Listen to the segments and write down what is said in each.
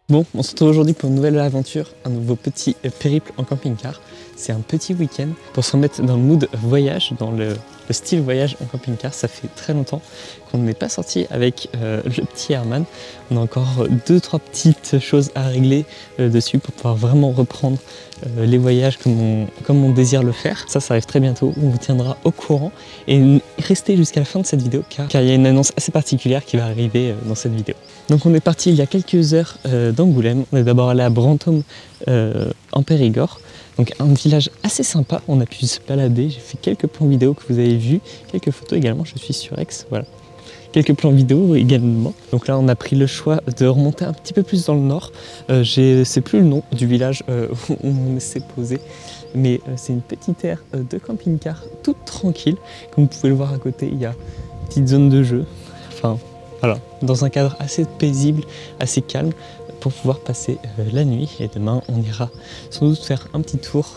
Bon, on se retrouve aujourd'hui pour une nouvelle aventure, un nouveau petit périple en camping-car. C'est un petit week-end pour se remettre dans le mood voyage, dans le style voyage en camping-car. Ça fait très longtemps qu'on n'est pas sorti avec le petit Herman. On a encore 2-3 petites choses à régler dessus pour pouvoir vraiment reprendre les voyages comme on désire le faire. Ça arrive très bientôt, on vous tiendra au courant. Et restez jusqu'à la fin de cette vidéo car il y a une annonce assez particulière qui va arriver dans cette vidéo. Donc on est parti il y a quelques heures d'Angoulême. On est d'abord allé à Brantôme en Périgord. Donc un village assez sympa, on a pu se balader, j'ai fait quelques plans vidéo que vous avez vus, quelques photos également, je suis sur X, voilà. Quelques plans vidéo également. Donc là on a pris le choix de remonter un petit peu plus dans le nord. Je sais plus le nom du village où on s'est posé, mais c'est une petite aire de camping-car toute tranquille. Comme vous pouvez le voir à côté, il y a une petite zone de jeu. Enfin voilà, dans un cadre assez paisible, assez calme, pour pouvoir passer la nuit. Et demain on ira sans doute faire un petit tour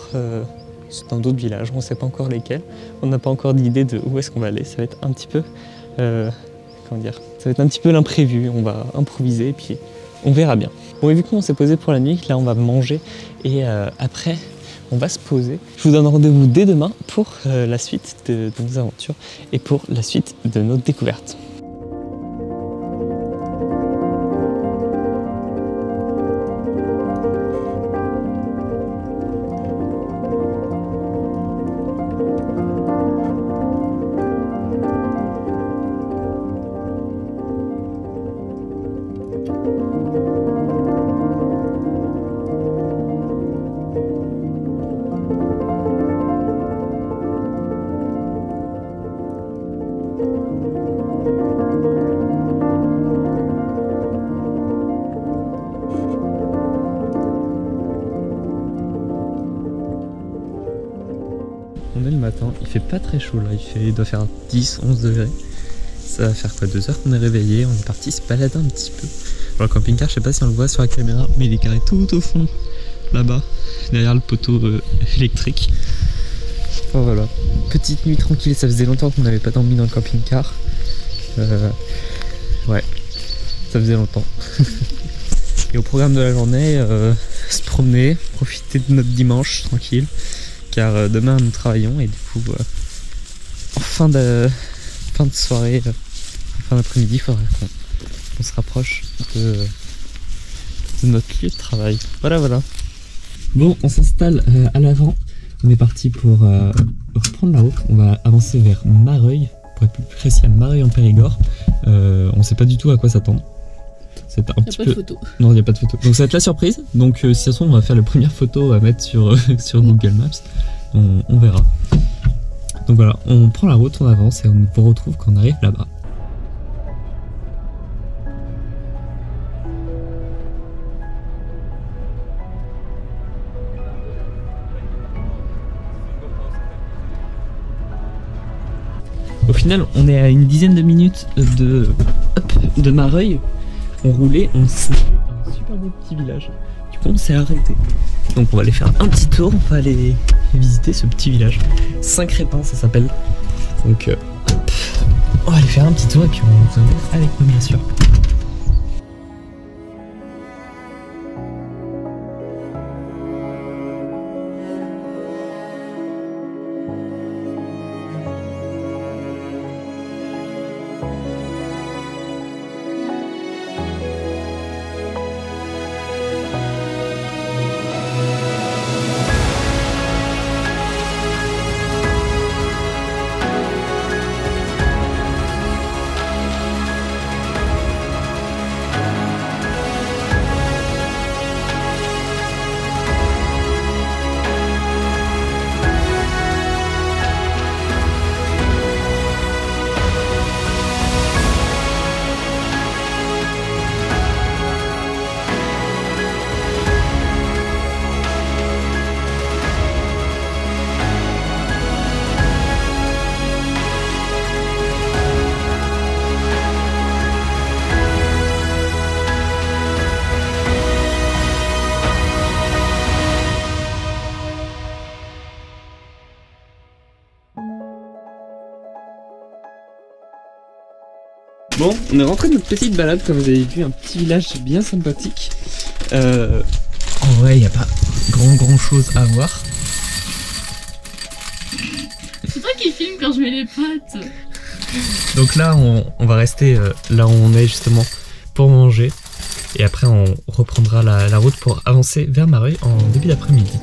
dans d'autres villages, on ne sait pas encore lesquels, on n'a pas encore d'idée de où est-ce qu'on va aller, ça va être un petit peu comment dire, ça va être un petit peu l'imprévu, on va improviser et puis on verra bien. Bon, et vu qu'on s'est posé pour la nuit, là on va manger et après on va se poser. Je vous donne rendez-vous dès demain pour la suite de nos aventures et pour la suite de nos découvertes. On est le matin, il fait pas très chaud là, il doit faire 10-11 degrés. Ça va faire quoi, 2 heures qu'on est réveillé, on est parti se balader un petit peu. Dans le camping-car, je sais pas si on le voit sur la caméra, mais il est carré tout au fond, là-bas, derrière le poteau électrique. Enfin voilà, petite nuit tranquille, ça faisait longtemps qu'on n'avait pas dormi dans le camping-car. Ouais, ça faisait longtemps. Et au programme de la journée, se promener, profiter de notre dimanche tranquille. Car demain nous travaillons et du coup en fin de soirée, fin d'après-midi, il faudra qu'on se rapproche de notre lieu de travail. Voilà. Bon, on s'installe à l'avant, on est parti pour reprendre la route, on va avancer vers Mareuil, pour être plus précis à Mareuil en Périgord. On sait pas du tout à quoi s'attendre. Il n'y a pas de photo. Non, il n'y a pas de photo. Donc ça va être la surprise. Donc si ça se trouve, on va faire la première photo à mettre sur Google Maps. On verra. Donc voilà, on prend la route, on avance et on vous retrouve quand on arrive là-bas. Au final, on est à une dizaine de minutes de Mareuil. On roulait, on s'est un super beau petit village. Du coup on s'est arrêté. Donc on va aller faire un petit tour, on va aller visiter ce petit village. Saint-Crépin ça s'appelle. Donc hop, on va aller faire un petit tour et puis on vous emmène avec nous bien sûr. Bon, on est rentré de notre petite balade, comme vous avez vu, un petit village bien sympathique. En vrai, il n'y a pas grand chose à voir. C'est toi qui filme quand je mets les pattes. Donc là, on va rester là où on est justement pour manger. Et après, on reprendra la route pour avancer vers Mareuil en début d'après-midi.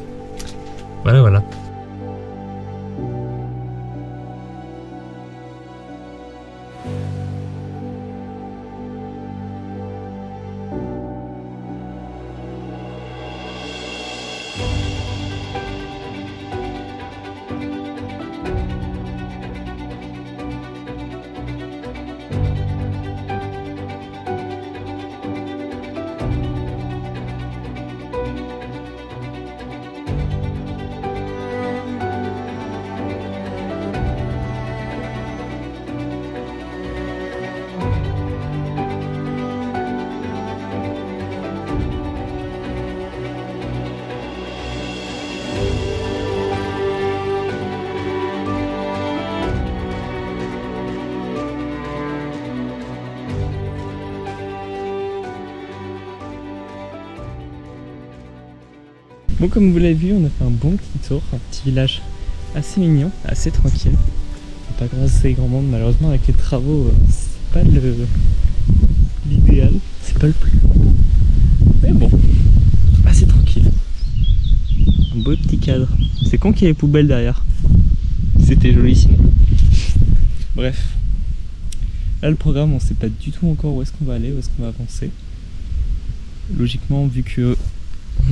Voilà. Bon, comme vous l'avez vu, on a fait un bon petit tour, un petit village assez mignon, assez tranquille. Pas assez grand monde malheureusement avec les travaux, c'est pas l'idéal, c'est pas le plus. Mais bon, assez tranquille. Un beau petit cadre. C'est con qu'il y ait les poubelles derrière. C'était joli sinon. Bref. Là le programme, on sait pas du tout encore où est-ce qu'on va aller, où est-ce qu'on va avancer. Logiquement, vu que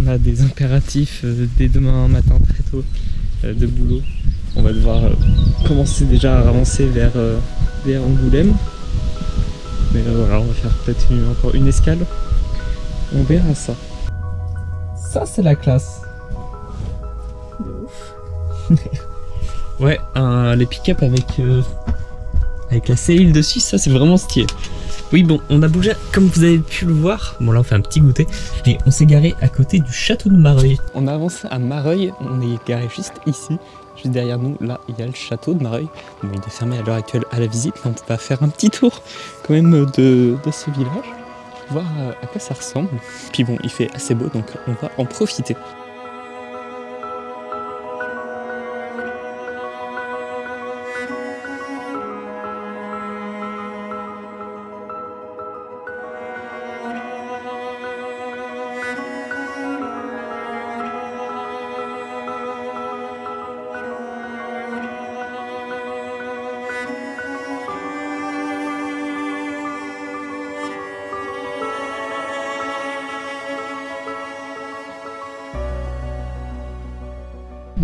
on a des impératifs dès demain matin très tôt de boulot, on va devoir commencer déjà à avancer vers Angoulême. Mais voilà, on va faire peut-être encore une escale. On verra ça. Ça c'est la classe. De ouf. Ouais, les pick-up avec la cellule dessus, ça c'est vraiment stylé. Oui bon, on a bougé comme vous avez pu le voir. Bon là on fait un petit goûter. Et on s'est garé à côté du château de Mareuil. On a avancé à Mareuil, on est garé juste ici. Juste derrière nous, là il y a le château de Mareuil. Bon, il est fermé à l'heure actuelle à la visite, mais on va faire un petit tour quand même de ce village. Voir à quoi ça ressemble. Puis bon, il fait assez beau donc on va en profiter.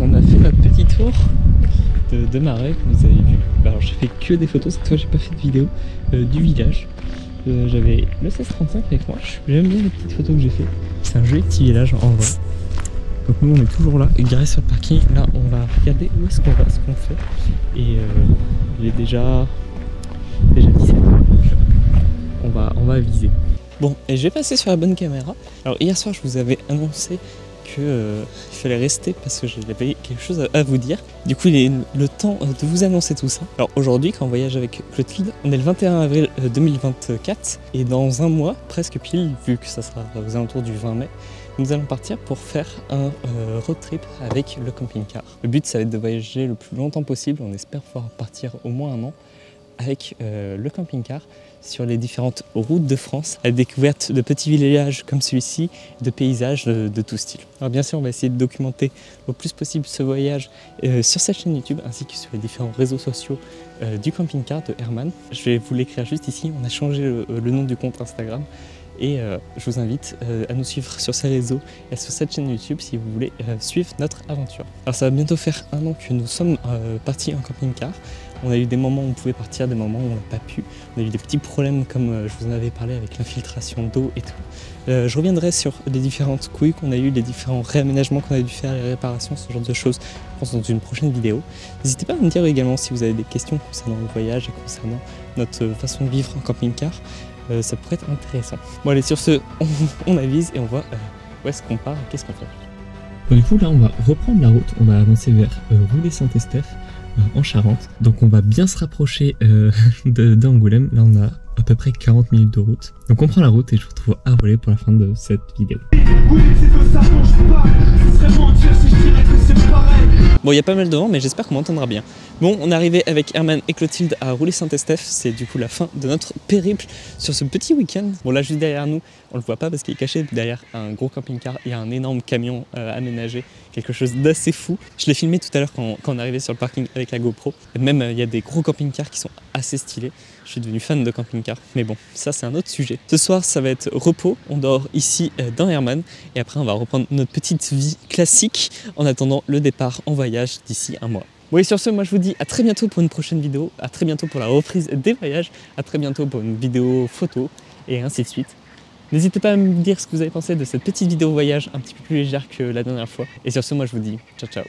On a fait notre petit tour de Mareuil, comme vous avez vu. Alors j'ai fait que des photos, cette fois j'ai pas fait de vidéo du village. J'avais le 1635 avec moi, j'aime bien les petites photos que j'ai fait. C'est un joli petit village en vrai. Donc nous on est toujours là, garé sur le parking. Là on va regarder où est-ce qu'on va, ce qu'on fait. Et il est déjà 17h, donc on va viser. Bon, et j'ai passé sur la bonne caméra. Alors hier soir je vous avais annoncé qu'il fallait rester parce que j'avais quelque chose à vous dire. Du coup il est le temps de vous annoncer tout ça. Alors aujourd'hui quand on voyage avec Clotilde, on est le 21 avril 2024 et dans un mois, presque pile, vu que ça sera aux alentours du 20 mai, nous allons partir pour faire un road trip avec le camping-car. Le but ça va être de voyager le plus longtemps possible, on espère pouvoir partir au moins un an avec le camping-car sur les différentes routes de France, à la découverte de petits villages comme celui-ci, de paysages de tout style. Alors bien sûr, on va essayer de documenter au plus possible ce voyage sur cette chaîne YouTube, ainsi que sur les différents réseaux sociaux du camping-car de Herman. Je vais vous l'écrire juste ici, on a changé le nom du compte Instagram, et je vous invite à nous suivre sur ces réseaux et sur cette chaîne YouTube si vous voulez suivre notre aventure. Alors ça va bientôt faire un an que nous sommes partis en camping-car. On a eu des moments où on pouvait partir, des moments où on n'a pas pu. On a eu des petits problèmes comme je vous en avais parlé avec l'infiltration d'eau et tout. Je reviendrai sur les différentes couilles qu'on a eues, les différents réaménagements qu'on a dû faire, les réparations, ce genre de choses, je pense dans une prochaine vidéo. N'hésitez pas à me dire également si vous avez des questions concernant le voyage et concernant notre façon de vivre en camping-car. Ça pourrait être intéressant. Bon allez, sur ce, on avise et on voit où est-ce qu'on part et qu'est-ce qu'on fait. Bon, du coup là on va reprendre la route, on va avancer vers Roulet-Saint-Estèphe. en Charente. Donc on va bien se rapprocher d'Angoulême. Là on a à peu près 40 minutes de route. Donc on prend la route et je vous retrouve à voler pour la fin de cette vidéo. Bon, il y a pas mal de vent, mais j'espère qu'on m'entendra bien. Bon, on est arrivé avec Herman et Clotilde à Roulet-Saint-Estèphe. C'est du coup la fin de notre périple sur ce petit week-end. Bon, là, juste derrière nous, on le voit pas parce qu'il est caché derrière un gros camping-car. Il y a un énorme camion aménagé, quelque chose d'assez fou. Je l'ai filmé tout à l'heure quand on est arrivé sur le parking avec la GoPro. Et même, il y a des gros camping-cars qui sont assez stylés. Je suis devenu fan de camping-car. Mais bon, ça, c'est un autre sujet. Ce soir, ça va être repos. On dort ici dans Herman. Et après, on va reprendre notre petite vie classique en attendant le départ en voyage d'ici un mois. Bon, et sur ce, moi je vous dis à très bientôt pour une prochaine vidéo, à très bientôt pour la reprise des voyages, à très bientôt pour une vidéo photo et ainsi de suite. N'hésitez pas à me dire ce que vous avez pensé de cette petite vidéo voyage un petit peu plus légère que la dernière fois. Et sur ce, moi je vous dis ciao ciao.